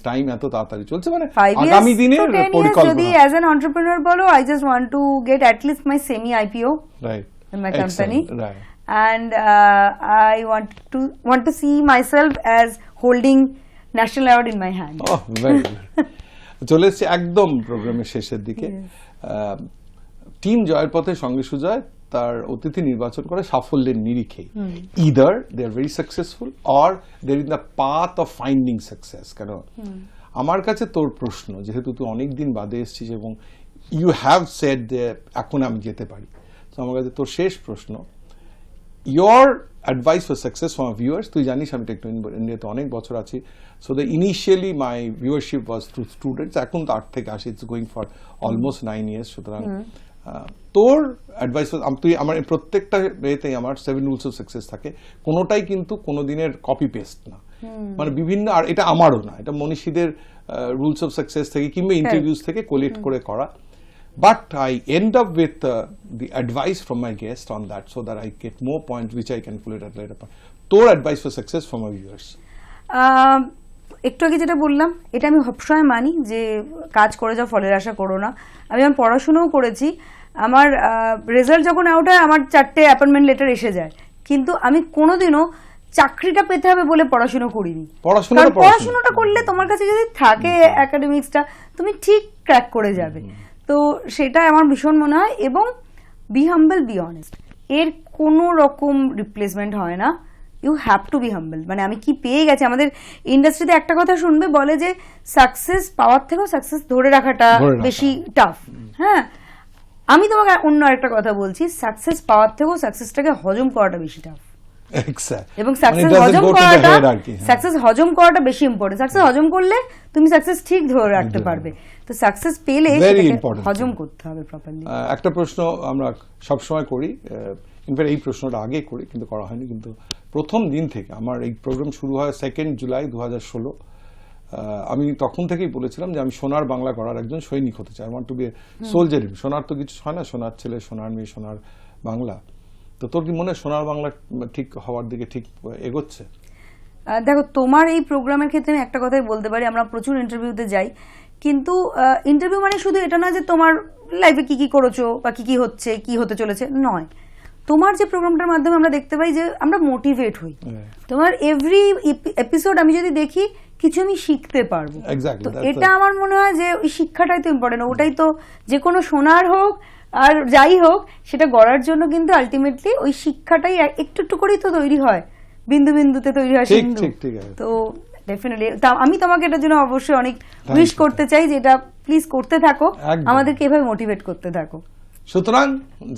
Speaker 2: টাইম এত তাড়াতাড়ি চলছে মানে আগামী দিনের পরিকল্পনা
Speaker 3: যদি অ্যাজ অ্যান এন্টারপ্রেনার বলো, I just want to get at least my semi IPO
Speaker 2: right
Speaker 3: in my company, and I want to see myself as holding national award in my hand.
Speaker 2: Oh, very good. চলে এসেছি একদম প্রোগ্রামের শেষের দিকে। Team জয়ের পথে সঙ্গে সুজয় তার অতিথি নির্বাচন করে সাফল্যের নিরিখে, either they are very successful or they're in the path of finding success। কেন আমার কাছে তোর প্রশ্ন, যেহেতু তুই অনেকদিন বাদে এসেছিস এবং you have said যে এখন আমি যেতে পারি, তো আমার কাছে তোর শেষ প্রশ্ন, your advice for success from our viewers। তুই জানিস আমি টেকনো ইন্ডিয়াতে অনেক বছর আছি, so the initially my viewership was through students, এখন তার থেকে আসে it's going for almost 9 years। সুতরাং তোর অ্যাডভাইস, তুই আমার প্রত্যেকটা এতেই আমার 7 rules of success থাকে, কোনোটাই কিন্তু কোনোদিনের কপি পেস্ট না, মানে বিভিন্ন, আর এটা আমারও না, এটা মনীষীদের রুলস অফ সাকসেস থেকে কিংবা ইন্টারভিউজ থেকে কোলেক্ট করে করা। But I end up with the advice from my guest on that, so that I get more points which I can pull it at later point. Tour advice for success for my viewers.
Speaker 3: একটু আগে যেটা বললাম, এটা আমি সবসময় মানি যে কাজ করে যাও, ফলের আশা করো না। আমি আমার পড়াশোনাও করেছি, আমার রেজাল্ট যখন আউট হয় আমার 4টে অ্যাপয়েন্টমেন্ট লেটার এসে যায়, কিন্তু আমি কোনোদিনও চাকরিটা পেতে হবে বলে পড়াশোনা করিনি। পড়াশোনাটা করলে তোমার কাছে যদি থাকে একাডেমিক্সটা, তুমি ঠিক ক্র্যাক করে যাবে। তো সেটা আমার ভীষণ মনে হয়। এবং বি হাম্বল, বি অনেস্ট, এর কোনো রকম রিপ্লেসমেন্ট হয় না। ইউ হ্যাভ টু বি হাম্বল। মানে আমি কি পেয়ে গেছি, আমাদের ইন্ডাস্ট্রিতে একটা কথা শুনবে, বলে যে সাকসেস পাওয়ার থেকেও সাকসেস ধরে রাখাটা বেশি টাফ। হ্যাঁ, আমি তোমাকে অন্য একটা কথা বলছি, সাকসেস পাওয়ার থেকেও সাকসেসটাকে হজম করাটা বেশি টাফ। এবং সাকসেস হজম করাটা বেশি ইম্পর্টেন্ট। সাকসেস হজম করলে তুমি সাকসেস ঠিক ধরে রাখতে পারবে। তো সাকসেস পেলে হজম করতে হবে প্রপারলি।
Speaker 2: একটা প্রশ্ন আমরা সবসময় করি, ইনফ্যাক্ট এই প্রশ্নটা আগে করি কিন্তু করা হয়নি, কিন্তু প্রথম দিন থেকে আমার এই প্রোগ্রাম শুরু হয় 2 জুলাই 2016। আমি তখন থেকেই বলেছিলাম যে আমি সোনার বাংলা করার একজন সৈনিক হতে চাই। I want to be a soldier. সোনার তো কিছু হয় না, সোনার ছেলে, সোনার মেয়ে, সোনার বাংলা। তো তোর কি মনে হয় সোনার বাংলা ঠিক হওয়ার দিকে ঠিক এগোচ্ছে?
Speaker 3: দেখো, তোমার এই প্রোগ্রামের ক্ষেত্রে আমি একটা কথাই বলতে পারি, আমরা প্রচুর ইন্টারভিউতে যাই, কিন্তু ইন্টারভিউ মানে শুধু এটা না যে তোমার লাইফে কি কি করেছো বা কি কি হচ্ছে, কি হতে চলেছে, নয়। তোমার যে প্রোগ্রামটার মাধ্যমে আমরা দেখতে পাই যে আমরা মোটিভেট হই। তোমার এভরি এপিসোড আমি যদি দেখি কিছু আমি শিখতে পারবো। তো এটা আমার মনে হয় যে ওই শিক্ষাটাই তো ইম্পর্টেন্ট। ওটাই তো যে কোনো সোনার হোক আর যাই হোক, সেটা গড়ার জন্য কিন্তু আলটিমেটলি ওই শিক্ষাটাই একটু একটু করেই তো তৈরি হয়, বিন্দু বিন্দুতে তৈরি হয় সিন্ধু। তো ডেফিনেটলি আমি তোমাকে এটার জন্য অবশ্যই অনেক উইশ করতে চাই যে এটা প্লিজ করতে থাকো, আমাদেরকে এভাবে মোটিভেট করতে থাকো।
Speaker 2: সুতরাং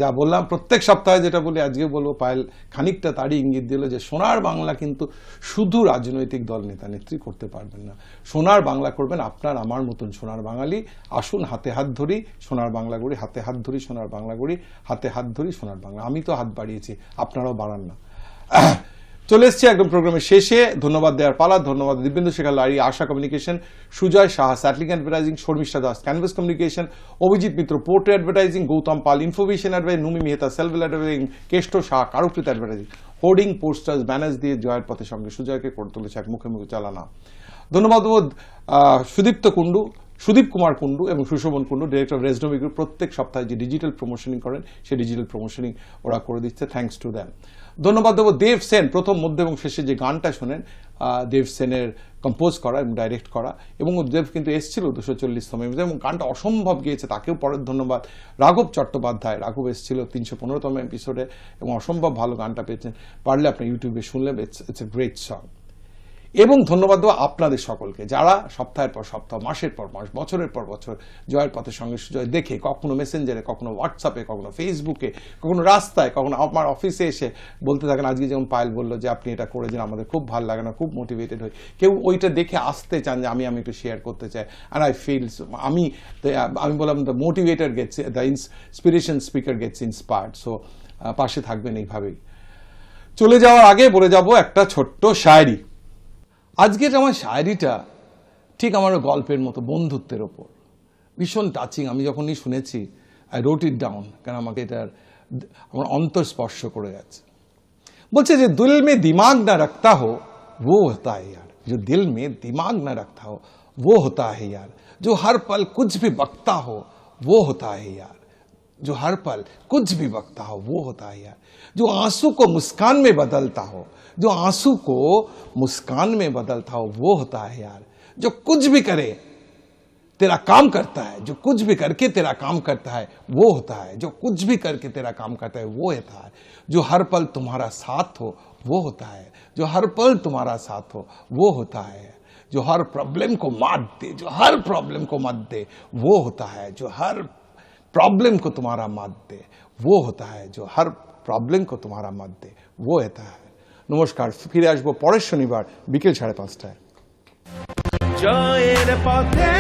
Speaker 2: যা বললাম প্রত্যেক সপ্তাহে যেটা বলি আজকে বলবো, পায়েল খানিকটা তারই ইঙ্গিত দিল যে সোনার বাংলা কিন্তু শুধু রাজনৈতিক দল নেতা নেত্রী করতে পারবেন না। সোনার বাংলা করবেন আপনার আমার মতন সোনার বাঙালি। আসুন হাতে হাত ধরি, সোনার বাংলা গড়ি, হাতে হাত ধরি, সোনার বাংলা গড়ি, হাতে হাত ধরি, সোনার বাংলা। আমি তো হাত বাড়িয়েছি, আপনারাও বাড়ান না। চলে এসছি একদম প্রোগ্রামের শেষে। ধন্যবাদ দেওয়ার পালা। ধন্যবাদ Dibyendu Shekhar Lari, Asha communication, Sujay Saha Satelling advertising, Sharmistha Das canvas communication, Abhijit Mitra portray advertising, Goutam Pal information advising, Numi Mehta Selvel advertising, Keshto Shah Karukrit advertising, hoarding posters banners দিয়ে জয়ের পথে সঙ্গে সুজয়কে করে তুলেছে এক মুখে মুখে চালানা। ধন্যবাদ সুদীপ কুমার কুন্ডু এবং সুশোভন কুন্ডু, ডিরেক্টর অফ রেজনমি গ্রুপ। প্রত্যেক সপ্তাহে যে ডিজিটাল প্রমোশনিং করেন সেই ডিজিটাল প্রমোশনিং ওরা করে দিচ্ছে, থ্যাঙ্কস টু দ্যাম। ধন্যবাদ দেবো দেব সেন, প্রথম মধ্য এবং শেষে যে গানটা শোনেন দেব সেনের কম্পোজ করা এবং ডাইরেক্ট করা, এবং দেব কিন্তু এসেছিল 240তম এবং গানটা অসম্ভব গিয়েছে, তাকেও পরের ধন্যবাদ। রাঘব চট্টোপাধ্যায়, রাঘব এসেছিল 315তম এপিসোডে এবং অসম্ভব ভালো গানটা পেয়েছেন, পারলে আপনি ইউটিউবে শুনলে ইটস এ গ্রেট সং। এবং ধন্যবাদ দেবো আপনাদের সকলকে যারা সপ্তাহের পর সপ্তাহ, মাসের পর মাস, বছরের পর বছর জয়ের পথের সঙ্গে সুজয় দেখে, কখনো মেসেঞ্জারে, কখনো হোয়াটসঅ্যাপে, কখনো ফেসবুকে, কখনো রাস্তায়, কখনো আমার অফিসে এসে বলতে থাকেন। আজকে যেমন পায়েল বললো যে আপনি এটা করেছেন, আমাদের খুব ভালো লাগে না, খুব মোটিভেটেড হই। কেউ ওইটা দেখে আসতে চান যে আমি একটু শেয়ার করতে চাই, অ্যান্ড আই ফিল আমি বললাম the motivator gets, the inspiration speaker gets inspired. So পাশে থাকবেন এইভাবেই। চলে যাওয়ার আগে বলে যাব একটা ছোট্ট শায়রি। আজকের আমার শায়রিটা ঠিক আমার গল্পের মতো, বন্ধুত্বের ওপর, ভীষণ টাচিং। আমি যখনই শুনেছি আই রোট ইট ডাউন, কারণ আমাকে এটার আমার অন্তর স্পর্শ করে গেছে। বলছে যে দিল মে দিমাগ না রাখতা হো वो होता है यार, जो दिल में दिमाग ना रखता हो वो होता है यार, जो हर पल कुछ भी बकता हो वो होता है यार, जो हर पल कुछ भी बकता हो वो होता है यार, जो आंसू को मुस्कान में बदलता हो, जो आंसू को मुस्कान में बदलता हो वो होता है यार, जो कुछ भी करे तेरा काम करता है, जो कुछ भी करके तेरा काम करता है वो होता है, जो कुछ भी करके तेरा काम करता है वो होता है, जो हर पल तुम्हारा साथ हो वो होता है, जो हर पल तुम्हारा साथ हो वो होता है, जो हर प्रॉब्लम को मात दे, जो हर प्रॉब्लम को मत दे वो होता है, जो हर प्रॉब्लम को तुम्हारा मत दे वो होता है, जो हर प्रॉब्लम को तुम्हारा मत दे वो होता है। নমস্কার, ফিরে আসবো পরের শনিবার বিকেল 5:30টায়।
Speaker 1: জয়ের পথে